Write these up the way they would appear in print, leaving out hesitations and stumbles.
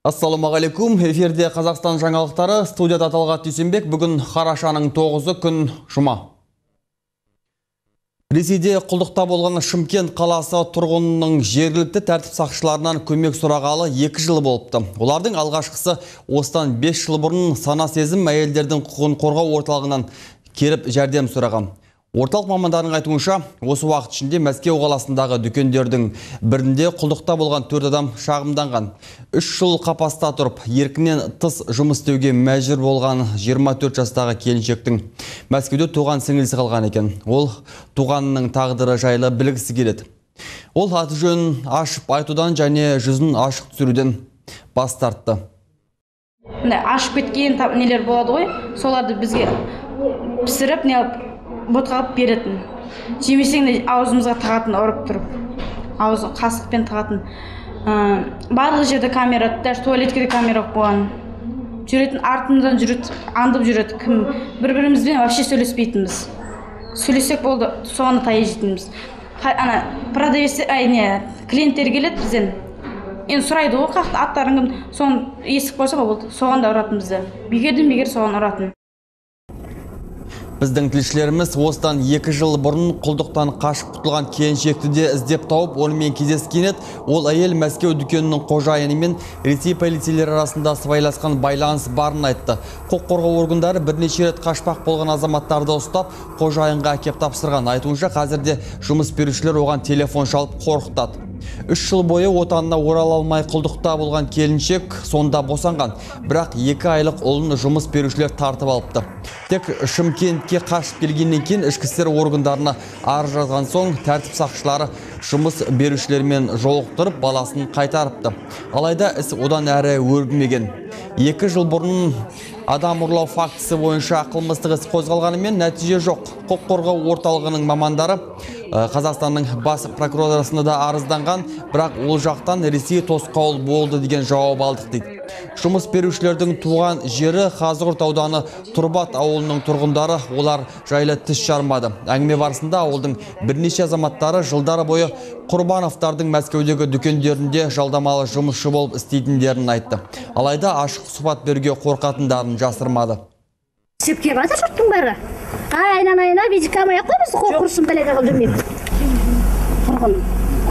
Ассалаумағалейкум, эфирде Қазақстан жаңалықтары, студияда Талғат Дүйсенбек, бүгін қарашаның 9-ы күн жұма. Ресейде құлдықта болған Шымкент қаласы тұрғынының жергілікті тәртіп сақшыларынан көмек сұрағалы 2 жыл болыпты. Олардың алғашқысы осыдан 5 жыл бұрын сана сезім әйелдердің құқығын қорғау орталығынан келіп жәрдем сұраған. Орталық мамандарының айтуынша, осы уақыт ішінде Мәскеу қаласындағы дүкендердің бірінде құлдықта болған 4 адам шағымданған. 3 жыл қапаста тұрып, еркінен тыс жұмыс істеуге мәжбүр болған 24 жастағы келіншектің Мәскеуде туған сіңілісі қалған екен. Ол туғанының тағдыры жайлы білгісі келеді. Ол аты жөнін ашып айтудан және жүзін ашық түсіруден бас тартты. Ашып кеткен нелер болады ғой, соларды бізге пісіріп, ботқалып беретін. Жемесең де аузымызға тағатын, ұрып тұрып. Аузы қасықпен тағатын. Барлық жерде камера, даже туалетке де камера болған. Жүретін, артымыздан жүреді, андып жүреді. Кім бір-бірімізбен вообще сөйлеспейтінбіз. Сөйлесек болды, соған тайы жетінбіз. Клиенттер келеді бізден. Енді сұрайды ғой, қақты аттарың кім, соны есік болса болды, соған да ұратын бізді. Бегер соған ұратын. Біздің тілшілеріміз осыдан 2 жыл бұрын құлдықтан қашып құтылған келіншекті де іздеп тауып, онымен кездескен еді. Ол әйел Мәскеу дүкенінің қожайыны мен Ресей полицейлері арасында сыбайласқан байланыс барын айтты. Құқық қорғау органдары бірнеше рет қашпақ болған азаматтарды ұстап, қожайынға әкеп тапсырған. Айтуынша қазірде жұмыс берушілер оған телефон шалып қорқытады. 3 жыл бойы отанына орала алмай құлдықта болған келіншек сонда босанған. Бірақ 2 айлық ұлын жұмыс берушілер тартып алыпты. Тек Шымкентке қашып келгеннен кейін ішкі істер органдарына арыз жазған соң тәртіп сақшылары жұмыс берушілермен жолықтырып баласын қайтарыпты. Алайда іс одан әрі өрбімеген. 2 жыл бұрын адам ұрлау фактісі бойынша қылмыстық іс қозғалғанымен нәтиже жоқ. Құқық қорғау орталығының мамандары Қазақстанның бас прокуратурасына да арызданған, бірақ ол жақтан Ресей тосқауыл болды деген жауап алдық дейді. Жұмыс берушілердің туған жері Қазығұрт ауданы Тұрбат ауылының тұрғындары олар жайлы тіс жармады. Әңгіме барысында ауылдың бірнеше азаматтары жылдары бойы Құрбановтардың Мәскеудегі дүкендерінде жалдамалы жұмысшы болып істейтіндерін айтты. Алайда ашық сұхбат беруге қорқатындарын жасырмады. Сепке бата жұрттың бәрі. Айнан-айна видеокамера қоймыз, құрсын бәлеге қыл жүрмейді. Тұрғын,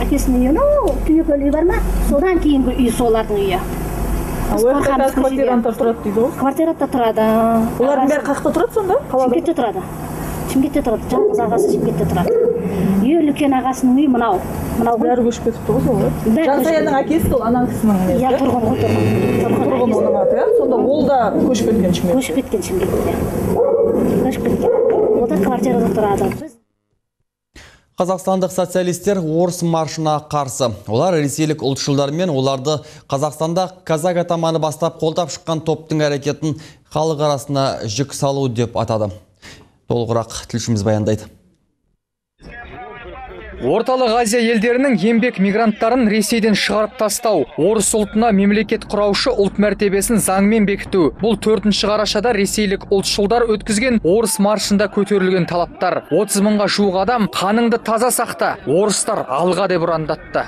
әкесінің үйі, түнекөл үй бар ма? Содан кейінгі үй солардың үйі. Квартиранда тұрады дейді ғой? Квартирада тұрады. Олардың бәрі қақта тұрады сонда? Шымкентте тұрады. Шымкентте тұрады, жалғыз ағасы Шымкентте тұрады. Үй үлкен ағасының үйі мынау. Бәрі көшіп кетіпті ғой солай? Жансаяның әкесі сол ана кісінің несі? Иә, тұрғын ғой, тұрғын оның аты, иә? Сонда ол да көшіп кеткен Шымкентте? Көшіп кеткен Шымкентте. Көшіп кеткен. Ол да квартирада тұрады. Қазақстандық социалистер орыс маршына қарсы. Олар ресейлік ұлтшылдармен оларды Қазақстанда казак атаманы бастап қолдап шыққан топтың әрекетін халық арасына жүк салу деп атады. Толығырақ тілшіміз баяндайды. Орталық Азия елдерінің еңбек мигранттарын Ресейден шығарып тастау, орыс ұлтына мемлекет құраушы ұлт мәртебесін заңмен бекіту. Бұл 4-ші қарашада ресейлік ұлтшылдар өткізген орыс маршында көтерілген талаптар. 30 мыңға жуық адам қаныңды таза сақта, орыстар алға деп ұрандатты.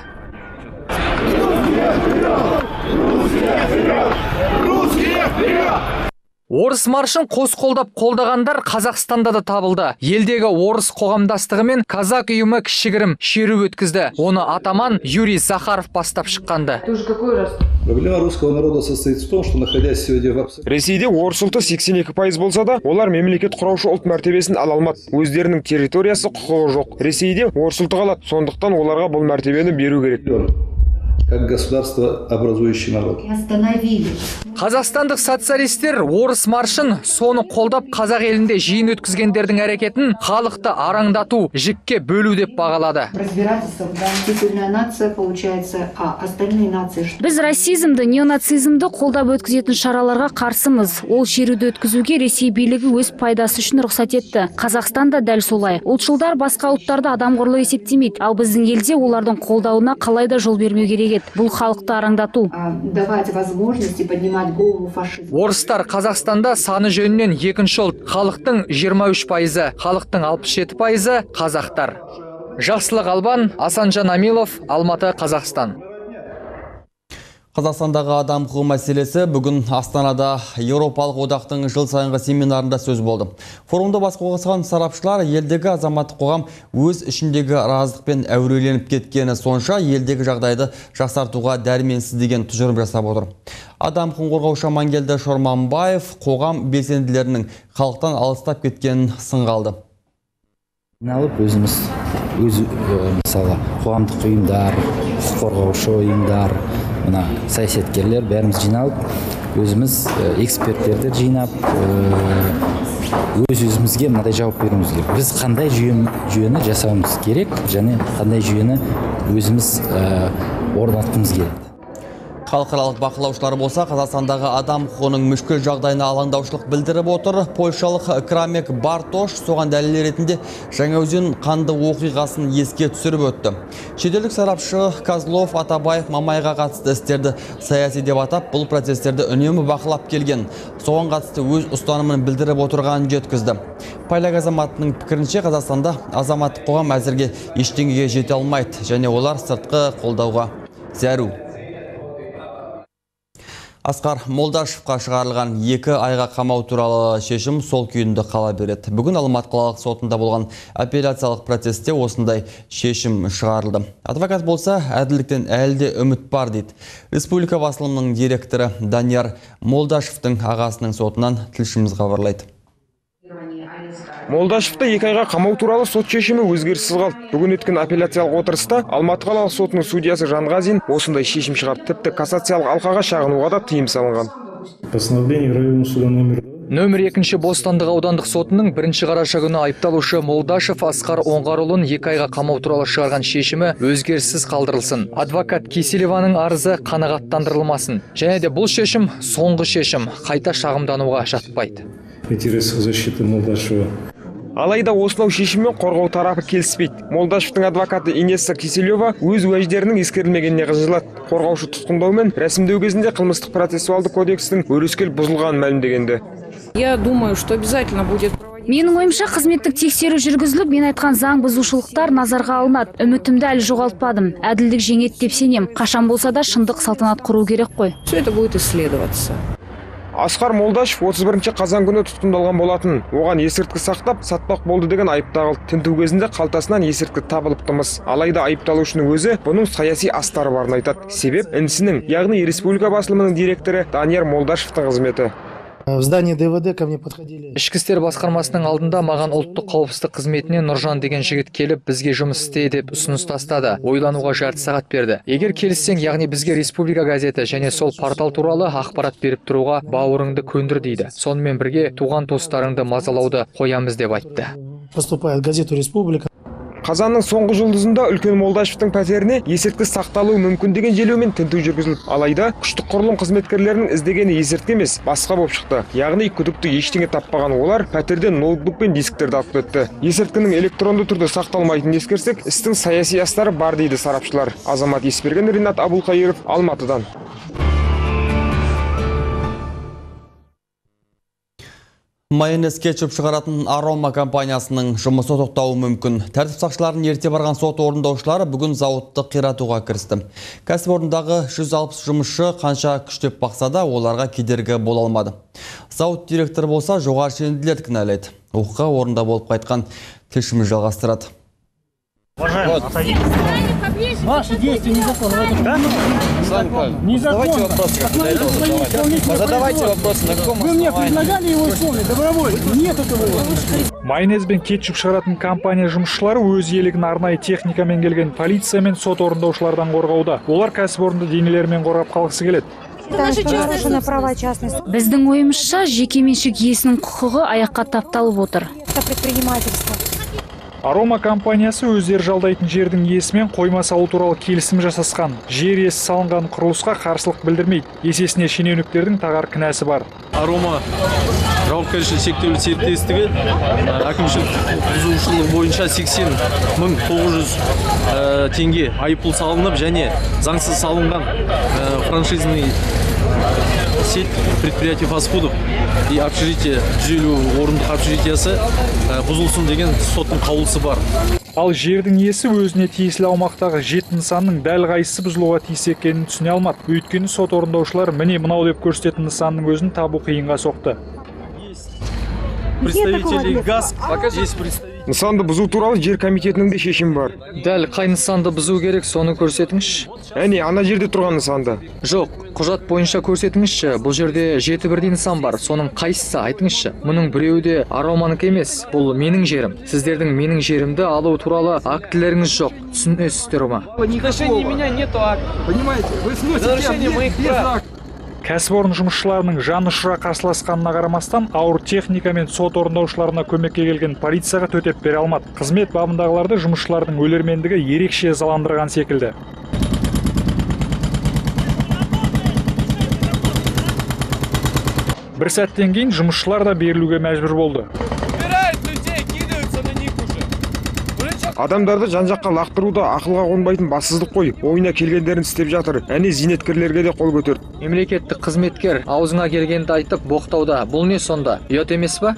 Орыс маршын қос қолдап қолдағандар Қазақстанда да табылды. Елдегі орыс қоғамдастығы мен казак ұйымы кішігірім шеру өткізді. Оны атаман Юрий Захаров бастап шыққанды. Проблема русского народа состоит в том, что находясь сегодня в абсолютно... Ресейде орыс ұлты 82% болса да, олар мемлекет құраушы ұлт мәртебесін ала алмады. Өздерінің территориясы құқығы жоқ. Ресейде орыс ұлты қалады, сондықтан оларға бұл мәртебені беру керек. Как государство образующий народ. Қазақстандық социалистер орыс маршын соны қолдап қазақ елінде жиын өткізгендердің әрекетін халықты араңдату, жікке бөлу деп бағалады. Біз расизмді, неонацизмді қолдап өткізетін шараларға қарсымыз. Ол шеруді өткізуге Ресей билігі өз пайдасы үшін рұқсат етті. Қазақстанда дәл солай. Ұлтшылдар басқа ұлттарды адамғорлық есептемейді, ал біздің елде олардың қолдауына қалайда жол бермеу керек. Бұл халықты араңдату. Орыстар Қазақстанда саны жөнінен екінші ұлт, халықтың 23%, халықтың 67% қазақтар. Жақсылық Албан, Асанжан Амилов, Алматы, Қазақстан. Қазақстандағы адам құқығы мәселесі бүгін Астанада Еуропалық одақтың жыл сайынғы семинарында сөз болды. Форумда бас қосқан сарапшылар елдегі азаматтық қоғам өз ішіндегі разылықпен әуреленіп кеткені сонша елдегі жағдайды жақсартуға дәрменсіз деген тұжырым жасап отыр. Адам құқығын қорғаушы Амангелді Шорманбаев қоғам белсенділерінің халықтан алыстап кеткенін сынға алды. Өзіміз мысалы қоғамдық ұйымдар, құқық қорғаушы ұйымдар, саясаткерлер бәріміз жиналып, өзіміз эксперттерді жинап, өзімізге мынадай жауап беруіміз керек. Біз қандай жүйені жасауымыз керек, және қандай жүйені өзіміз орнатқымыз керек. Халықаралық бақылаушылар болса, Қазақстандағы адам құқығының мүшкіл жағдайына алаңдаушылық білдіріп отыр. Польшалық Крамек Бартош соған дәлел ретінде Жаңаөзен қанды оқиғасын еске түсіріп өтті. Шетелдік сарапшы Козлов, Атабаев, Мамайға қатысты істерді саяси деп атап, бұл процестерді үнемі бақылап келген. Соған қатысты өз ұстанымын білдіріп отырғанын жеткізді. Пайлак азаматының пікірінше, Қазақстанда азаматтық қоғам әзірге ештеңеге жете алмайды, және олар сыртқы қолдауға зәру. Асқар Молдашевқа шығарылған 2 айға қамау туралы шешім сол күйінде қала береді. Бүгін Алматы қалалық сотында болған апелляциялық процесте осындай шешім шығарылды. Адвокат болса, әділдіктен әлде үміт бар дейді. Республика басылымының директоры Данияр Молдашевтың ағасының сотынан тілшіміз хабарлайды. Молдашевты 2 айға қамау туралы сот шешімі өзгеріссіз қалды. Бүгін өткен апелляциялық отырыста Алматы қалалық сотының судьясы Жанғазин осындай шешім шығарды. Тіпті кассациялық алқаға шағынуға да тыйым салынған. Нөмір 2 Бостандық аудандық сотының 1 қараша күні айыпталушы Молдашев Асқар Оңғарұлын 2 айға қамау туралы шығарған шешімі өзгеріссіз қалдырылсын. Адвокат Киселеваның арызы қанағаттандырылмасын. Және де бұл шешім соңғы шешім, қайта шағымдануға жатпайды. Алайда осынау шешіммен қорғау тарапы келіспейді. Молдашевтың адвокаты Инесса Киселева өз уәждерінің ескерілмегеніне қынжылады. Қорғаушы тұтқындаумен рәсімдеу кезінде қылмыстық процессуалды кодекстің өрескел бұзылғанын мәлімдегенде. Я думаю, что обязательно будет. Менің ойымша қызметтік тексеру жүргізіліп, мен айтқан заң бұзушылықтар назарға алынады. Үмітімді әлі жоғалтпадым. Әділдік жеңеді деп сенем. Қашан болса да шындық салтанат құру керек қой. Все это будет исследоваться. Асқар Молдашев 31 қазан күні тұтқындалған болатын. Оған есірткі сақтап, сатпақ болды деген айып тағылды. Тінту кезінде қалтасынан есірткі табылыпты-мыс. Алайда айыпталушының өзі бұның саяси астары барын айтады. Себеп інісінің, яғни республика басылымының директоры Данияр Молдашевтың қызметі. В здании ДВД ко мне подходили. Ішкі істер басқармасының алдында маған ұлттық қауіпсіздік қызметінен Нұржан деген жігіт келіп, бізге жұмыс істе деп ұсыныс тастады. Ойлануға жарты сағат берді. Егер келіссең, яғни бізге республика газеті және сол портал туралы ақпарат беріп тұруға бауырыңды көндір дейді. Сонымен бірге туған туыстарыңды мазалауды қоямыз деп айтты. Поступает в газету «Республика». Қазанның соңғы жұлдызында үлкен Молдашевтың пәтеріне есірткі сақталуы мүмкін деген желеумен тінту жүргізіліп, алайда күштік құрылым қызметкерлерінің іздегені есірткі емес, басқа болып шықты. Яғни күдікті ештеңе таппаған олар пәтерден ноутбук пен дисктерді алып кетті. Есірткінің электронды түрде сақталмайтынын ескерсек, істің саяси астары бар дейді сарапшылар. Азамат Есперген, Ринат Абулқайыров, Алматыдан. Майонез кетчуп шығаратын Арома компаниясының жұмысы тоқтауы мүмкін. Тәртіп сақшыларын ерте барған сот орындаушылары бүгін зауытты қиратуға кірісті. Кәсіпорындағы 160 жұмысшы қанша күштеп бақса да, оларға кедергі бола алмады. Зауыт директоры болса, жоғары шенінділерді кінәлайды. Оқиға орында болып қайтқан тілшіміз жалғастырады. Ваши действия незаконны. Задавайте вопросы, на каком основании? Вы мне предлагали его исполнить добровольно. Нет этого. Майонез бен кетчуп шығаратын компания жұмысшылары өз елігін арнайы техникамен келген полиция мен сот орындаушылардан қорғауда. Олар кәсіпорынды денелермен қорғап қалғысы келеді. Біздің ойымызша жекеменшік иесінің құқығы аяққа тапталып отыр. Арома компаниясы өздері жалдайтын жердің иесімен қойма салу туралы келісім жасасқан. Жер иесі салынған құрылысқа қарсылық білдірмейді. Есесіне шенеуніктердің тағар кінәсі бар. Арома жауапкершілігі шектеулі серіктестігі әкімшілік бұзушылық бойынша 80.900 теңге айыппұл салынып, және заңсыз салынған франшизный сеть предприятий фастфудов и общежитие, 150 орындық общежитиясы бұзылсын деген соттың қаулысы бар. Ал жердің иесі өзіне тиесілі аумақтағы 7 нысанның дәл қайсысы бұзылуға тиіс екенін түсіне алмады. Өйткені сот орындаушылар міне мынау деп көрсететін нысанның өзін табу қиынға соқты. Представители ГАС, есть представители. Нысанды бұзу туралы жер комитетінің де шешімі бар. Дәл қай нысанды бұзу керек, соны көрсетіңізші. Әне, ана жерде тұрған нысанды. Жоқ, құжат бойынша көрсетіңізші. Бұл жерде 7 бірдей нысан бар. Соның қайсысы айтыңызшы. Мұның біреуі де Араманыкі емес. Бұл менің жерім. Сіздердің менің жерімді алу туралы актілеріңіз жоқ. Түсінесіздер ма? В отношении меня нету акта. Понимаете, вы сносите Нарушение моих прав. Кәсіпорын жұмысшыларының жанұшыра қарсыласқанына қарамастан, ауыр техника мен сот орындаушыларына көмекке келген полицияға төтеп бере алмады. Қызмет бабындағыларды жұмысшылардың өлермендігі ерекше ызаландырған секілді. Бір сәттен кейін жұмысшылар да берілуге мәжбүр болды. Адамдарды жан-жаққа лақтыруда ақылға қонбайтын бассыздық қой. Ойына келгендерін істеп жатыр. Әне зейнеткерлерге де қол көтерді. Мемлекеттік қызметкер аузыңа келгенді айтып боқтауда. Бұл не сонда? Ұят емес па?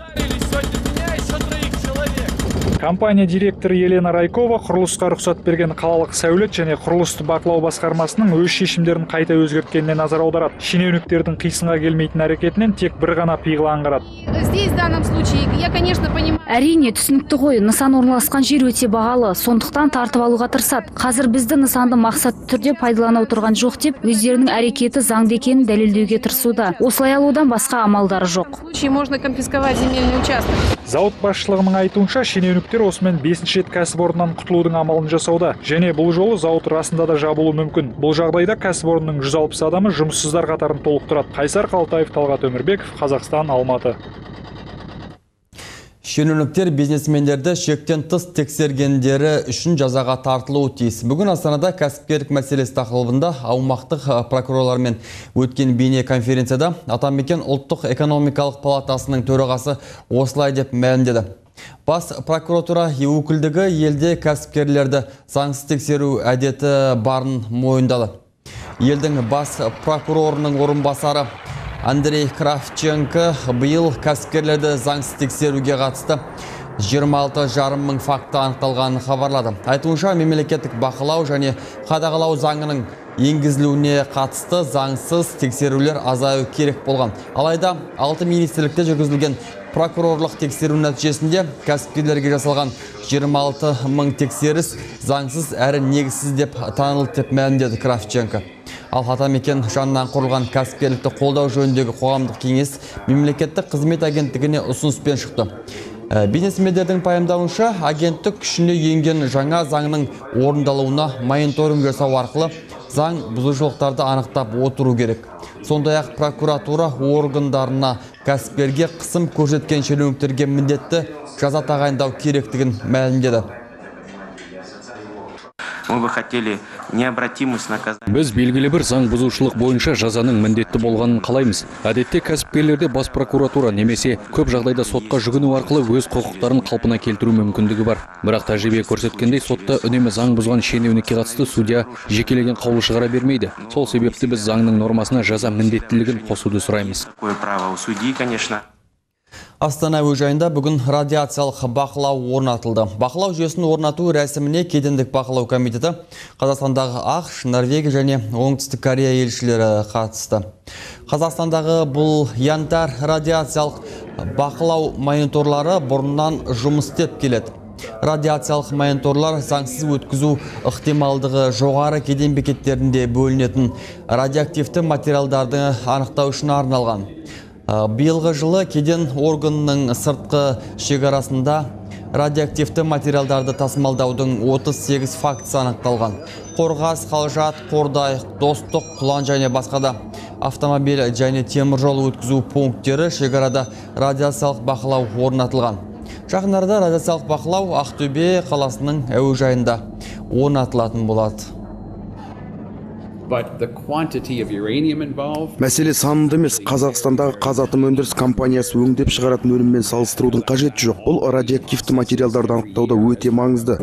Компания директоры Елена Райкова құрылысқа рұқсат берген қалалық сәулет және құрылысты бақылау басқармасының өз шешімдерін қайта өзгерткеніне назар аударады. Шенеуніктердің қисынға келмейтін әрекетінен тек бір ғана пиғыл аңғарады. Здесь в данном случае я, конечно, понимаю. Әрине, түсінікті ғой, нысан орналасқан жер өте бағалы, сондықтан тартып алуға тырысады. Қазір бізді нысанды мақсатты түрде пайдалана отырған жоқ деп, өздерінің әрекеті заңды екенін дәлелдеуге тырысуда. Осылай алудан басқа амалдары жоқ. Можно конфисковать земельный участок. Зауыт басшылығының айтуынша, шенеуніктер осымен 5-ші рет кәсіпорыннан құтылудың амалын жасауда. Және бұл жолы зауыт расында да жабылуы мүмкін. Бұл жағдайда кәсіпорынның 160 адамы жұмыссыздар қатарын толықтырады. Қайсар Қалтаев, Талғат Өмірбеков, Қазақстан, Алматы. Шенеуніктер бизнесмендерді шектен тыс тексергендері үшін жазаға тартылуы тиіс. Бүгін Астанада кәсіпкерлік мәселесі тақырыбында аумақтық прокурорлармен өткен бейне конференцияда Атамекен ұлттық экономикалық палатасының төрағасы осылай деп мәлімдеді. Бас прокуратура өкілдігі елде кәсіпкерлерді заңсыз тексеру әдеті барын мойындады. Елдің бас прокурорының орынбасары Андрей Кравченко биыл кәсіпкерлерді заңсыз тексеруге қатысты 26,5 мың факті анықталғанын хабарлады. Айтуынша мемлекеттік бақылау және қадағалау заңының енгізілуіне қатысты заңсыз тексерулер азаю керек болған. Алайда 6 министрлікте жүргізілген прокурорлық тексеру нәтижесінде кәсіпкерлерге жасалған 26 мың тексеріс заңсыз әрі негізсіз деп танылды деп мәлімдеді Кравченко. Ал Атамекен жанынан құрылған кәсіпкерлікті қолдау жөніндегі қоғамдық кеңес мемлекеттік қызмет агенттігіне ұсыныспен шықты. Бизнесмендердің пайымдауынша агенттік күшіне енген жаңа заңның орындалуына мониторинг жасау арқылы заң бұзушылықтарды анықтап отыру керек. Сондай-ақ прокуратура органдарына кәсіпкерге қысым көрсеткен шенеуніктерге міндетті жаза тағайындау керектігін мәлімдеді. Мы бы хотели необратимость наказания. Біз белгілі бір заң бұзушылық бойынша жазаның міндетті болғанын қалаймыз. Әдетте кәсіпкерлерде бас прокуратура немесе көп жағдайда сотқа жүгіну арқылы өз құқықтарын қалпына келтіру мүмкіндігі бар. Бірақ тәжірибе көрсеткендей сотта үнемі заң бұзған шенеунікке қатысты судья жекелеген қаулы шығара бермейді. Сол себепті біз заңның нормасына жаза міндеттілігін қосуды сұраймыз. Такое право у судьи, конечно. Астана әуежайында бүгін радиациялық бақылау орнатылды. Бақылау жүйесін орнату рәсіміне кедендік бақылау комитеті Қазақстандағы ақш, Норвегия және Оңтүстік Корея елшілері қатысты. Қазақстандағы бұл янтар радиациялық бақылау мониторлары бұрыннан жұмыс істеп келеді. Радиациялық мониторлар заңсыз өткізу ықтималдығы жоғары кеден бекеттерінде бөлінетін радиоактивті материалдарды анықтау үшін арналған. Биылғы жылы кеден органының сыртқы шекарасында радиоактивті материалдарды тасымалдаудың 38 фактісі анықталған. Қорғас, Қалжат, Қордай, Достық, Құлан және басқада автомобиль және теміржол өткізу пункттері шекарада радиациялық бақылау орнатылған. Жақын арада радиациялық бақылау Ақтөбе қаласының әуежайында орнатылатын болады. Мәселе санында емес, Қазақстандағы қазатом өндіріс компаниясы өңдеп шығаратын өніммен салыстырудың қажеті жоқ. Бұл радиоактивті материалдарды анықтауда өте маңызды.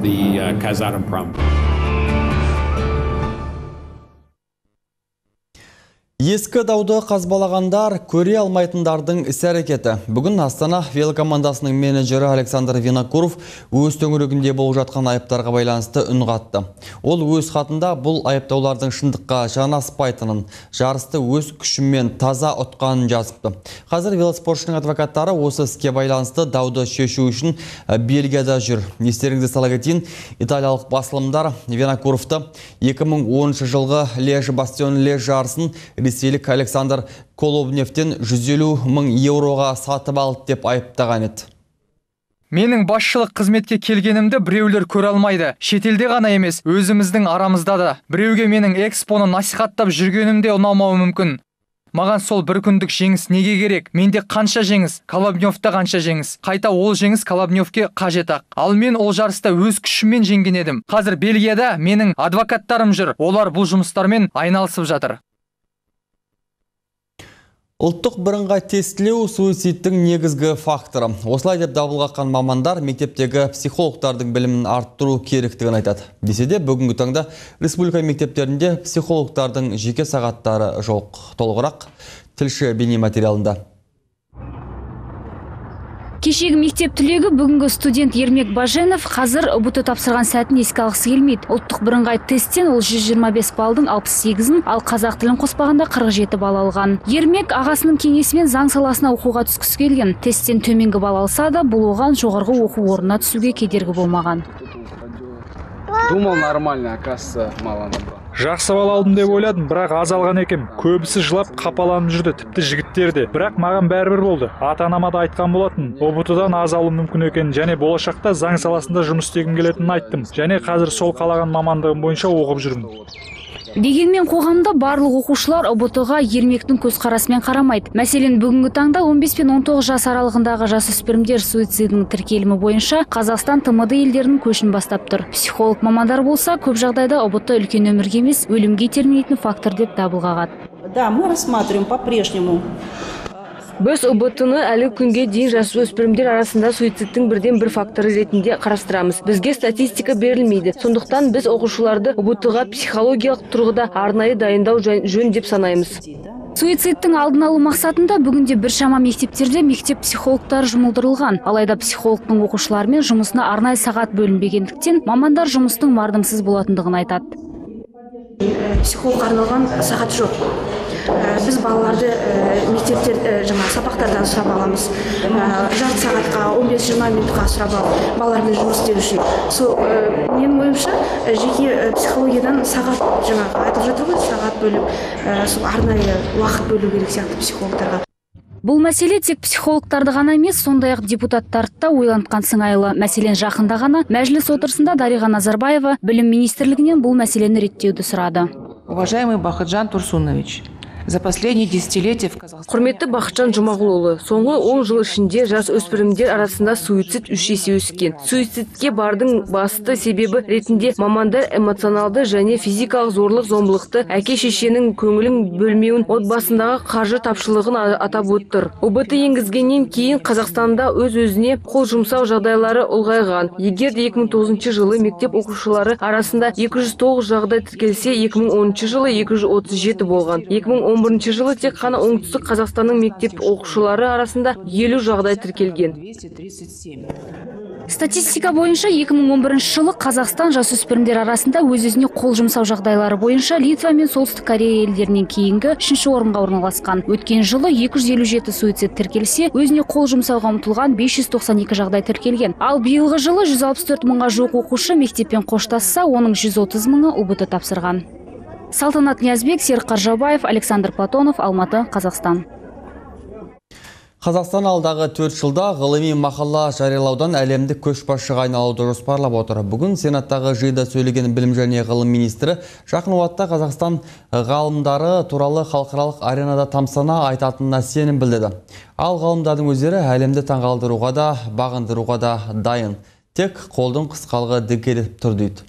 Ескі дауды қазбалағандар көре алмайтындардың іс-әрекеті. Бүгін Астана велокомандасының менеджері Александр Винокуров өз төңірегінде болып жатқан айыптарға байланысты үн қатты. Ол өз хатында бұл айыптаулардың шындыққа жанаспайтынын, жарысты өз күшімен таза ұтқанын жазыпты. Қазір велоспортшының адвокаттары осы іске байланысты дауды шешу үшін Бельгияда жүр. Естеріңізге сала кетейін, италиялық басылымдар Винокуровты 2010 жылғы Леж-Бастион-Леж жарысын ресейлік Александр Колобневтен 150 мың евроға сатып алды деп айыптаған еді. Менің басшылық қызметке келгенімді біреулер көре алмайды. Шетелде ғана емес, өзіміздің арамызда да. Біреуге менің экспоны насихаттап жүргенімде ұнамауы мүмкін. Маған сол бір күндік жеңіс неге керек? Менде қанша жеңіс, Колобневта қанша жеңіс. Қайта ол жеңіс Колобневке қажет ақ. Ал мен ол жарыста өз күшіммен жеңген едім. Қазір Бельгияда менің адвокаттарым жүр. Олар бұл жұмыстармен айналысып жатыр. Ұлттық бірыңғай тестілеу суицидтің негізгі факторы. Осылай деп дабыл қаққан мамандар мектептегі психологтардың білімін арттыру керектігін айтады. Десе де бүгінгі таңда республика мектептерінде психологтардың жеке сағаттары жоқ. Толығырақ тілші бейнематериалында. Кешегі мектеп түлегі бүгінгі студент Ермек Баженов қазір ұбт тапсырған сәтін еске алғысы келмейді. Ұлттық бірыңғай тесттен ол 125 балдың 68-ін, ал қазақ тілін қоспағанда 47 бал алған. Ермек ағасының кеңесімен заң саласына оқуға түскісі келген. Тесттен төменгі бал алса да, бұл оған жоғарғы оқу орнына түсуге кедергі болмаған. Думал нормально, оказывается, мало набрал. Жақсы бал алдым деп ойладым, бірақ аз алған екем. Көбісі жылап қапаланып жүрді, тіпті жігіттер де. Бірақ маған бәрібір болды. Ата-анама да айтқан болатын. ұбт-дан аз алу мүмкін екен, және болашақта заң саласында жұмыс істегім келетінін айттым. Және қазір сол қалаған мамандығым бойынша оқып жүрмін. Дегенмен қоғамда барлық оқушылар ұбт-ға Ермектің көзқарасымен қарамайды. Мәселен, бүгінгі таңда 15 пен 19 жас аралығындағы жасөспірімдер суицидінің тіркелімі бойынша Қазақстан ТМД елдерінің көшін бастап тұр. Психолог мамандар болса, көп жағдайда ұбт үлкен өмірге емес, өлімге итермелейтін фактор деп дабыл қағады. Да, мы рассматриваем по-прежнему. Біз ұбт-ны әлі күнге дейін жасөспірімдер арасында суицидтің бірден бір факторы ретінде қарастырамыз. Бізге статистика берілмейді. Сондықтан біз оқушыларды ұбт-ға психологиялық тұрғыда арнайы дайындау жөн деп санаймыз. Суицидтің алдын алу мақсатында бүгінде біршама мектептерде мектеп психологтары жұмылдырылған. Алайда психологтың оқушылармен жұмысына арнайы сағат бөлінбегендіктен мамандар жұмыстың мардымсыз болатындығын айтады. Психолог арналған сағат жоқ. Біз балаларды мектептер сабақтардан сұрап аламыз. Жарты сағатқа, 15-20 минутқа сұрап алып, балалармен жұмыс істеу үшін. Сол менің ойымша, жеке психологиядан сағат айтып жатыр ғой, сағат бөліп, сол арнайы уақыт бөлу керек сияқты психологтарға. Бұл мәселе тек психологтарды ғана емес, сондай-ақ депутаттарды да ойлантқан сыңайлы. Мәселен, жақында ғана мәжіліс отырысында Дариға Назарбаева білім министрлігінен бұл мәселені реттеуді сұрады. Уважаемый Бахытжан Турсунович, за последние десятилетия в Казахстане... Құрметті Бақытжан Жұмағұлұлы, соңғы 10 жыл ішінде жас өспірімдер арасында суицид 3 есе өскен. Суицидке бардың басты себебі ретінде мамандар эмоционалды және физикалық зорлық зомбылықты, әке шешенің көңілін бөлмеуін, отбасындағы қаржы тапшылығын атап отыр. ұбт енгізгеннен кейін Қазақстанда өз-өзіне қол жұмсау жағдайлары ұлғайған. Егер 2009 жылы мектеп оқушылары арасында 209 жағдай тіркелсе, 2010 жылы 237 болған. 2011 жылы тек қана оңтүстік Қазақстанның мектеп оқушылары арасында 50 жағдай тіркелген. Статистика бойынша 2011 жылы Қазақстан жасөспірімдер арасында өз-өзіне қол жұмсау жағдайлары бойынша Литва мен Солтүстік Корея елдерінен кейінгі 3-ші орынға орналасқан. Өткен жылы 257 суицид тіркелсе, өзіне қол жұмсауға ұмтылған 592 жағдай тіркелген. Ал биылғы жылы 164 мыңға жуық оқушы мектеппен қоштасса, оның 130 мыңы ұбт тапсырған. Салтанат Ниязбек, Серік Қаржабаев, Александр Платонов, Алматы, Қазақстан. Қазақстан алдағы 4 жылда ғылыми мақала жариялаудан әлемдік көшбасшыға айналуды жоспарлап отыр. Бүгін Сенаттағы жиында сөйлеген білім және ғылым министрі жақын уақытта Қазақстан ғалымдары туралы халықаралық аренада тамсана айтатынына сенім білдірді. Ал ғалымдардың өздері әлемді таңғалдыруға да, бағындыруға да дайын. Тек қолдың қысқалығы дікелетіп тұр дейді.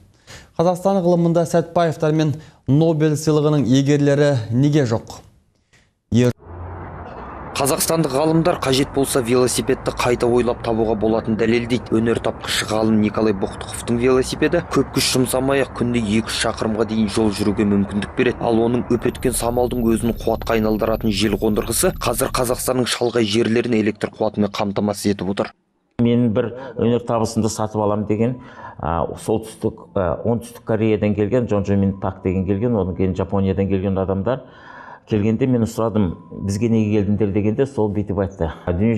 Қазақстан ғылымында Сәтбаевтар мен Нобель сыйлығының егерлері неге жоқ? Қазақстандық ғалымдар қажет болса велосипедті қайта ойлап табуға болатын дәлелдейді. Өнертапқыш ғалым Николай Боқтықовтың велосипеді көп күш жұмсамай-ақ күнде 2 шақырымға дейін жол жүруге мүмкіндік береді. Ал оның өпеткен самалдың өзін қуатқа айналдыратын жел қондырғысы қазір Қазақстанның шалғай жерлерін электр қуатымен қамтамасыз етіп отыр. Мен бір өнертабысымды сатып алам деген оңтүстік Кореядан келген Джон Мин Пак деген келген, одан кейін Жапониядан келген адамдар келгенде мен сұрадым, бізге неге келдіңдер дегенде сол бүйтіп айтты. Дүние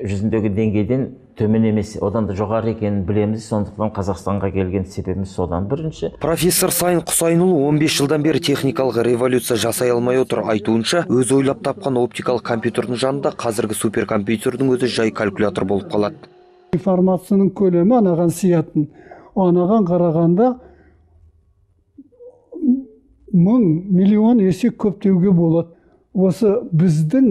жүзіндегі деңгейден төмен емес, одан да жоғары екенін білеміз, сондықтан Қазақстанға келген себебіміз содан. Бірінші профессор Сайын Құсайынұлы 15 жылдан бері техникалық революция жасай алмай отыр. Айтуынша, өз ойлап тапқан оптикалық компьютердің жанында қазіргі суперкомпьютердің өзі жай калькулятор болып қалады. Информацияның көлемі анаған сиятын. Анаған қарағанда 1000-миллион есе көптеуге болады. Осы біздің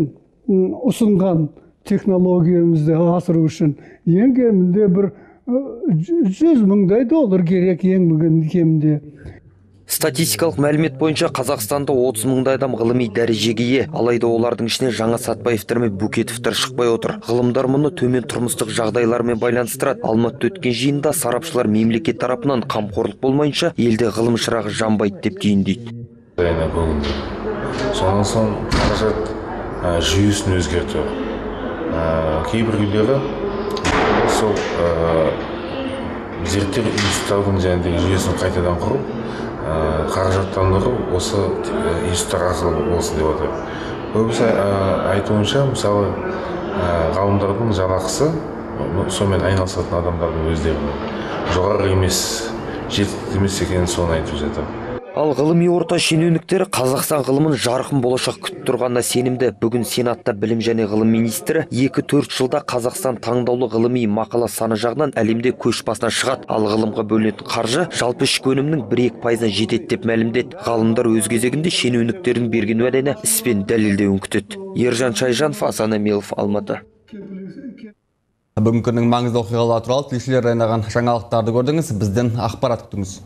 ұсынған технологиямызды асыру үшін ең кемінде бір $100,000 керек ең кемінде. Статистикалық мәлімет бойынша Қазақстанда 30,000 адам ғылыми дәрежеге ие. Алайда олардың ішіне жаңа Сатпаевтар мен Букетовтар шықпай отыр. Ғылымдар мұны төмен тұрмыстық жағдайлармен байланыстырады. Алматыда өткен жиында сарапшылар мемлекет тарапынан қамқорлық болмайынша елде ғылым шырағы жанбайды деп түйіндейді. Сонан соң қаражат жүйесін өзгерту. Кейбір үйлері сол зерттеу институттардың жүйесін қайтадан құру, қаражаттандыру осы институттар арқылы болсын деп отыр. Көбісі айтуынша, мысалы, ғалымдардың жалақысы, сонымен айналысатын адамдардың өздерінің жоғары емес, жеткілікті емес екенін соны айтып жатыр. Ал ғылыми орта шенеуніктері Қазақстан ғылымын жарқын болашақ күтіп тұрғанына сенімді. Бүгін Сенатта білім және ғылым министрі 2-4 жылда Қазақстан таңдаулы ғылыми мақала саны жағынан әлемде көш басына шығады. Ал ғылымға бөлінетін қаржы жалпы ішкі өнімнің 1-2% жетеді деп мәлімдеді. Ғалымдар өз кезегінде шенеуніктердің берген уәдені іспен дәлелдеуін күтеді. Ержан Шайжанов, Асан Амелов, Алматы. Бүгінгі күннің маңызды оқиғалары туралы тілшілер дайындаған жаңалықтарды көрдіңіз. Бізден ақпарат күтіңіз.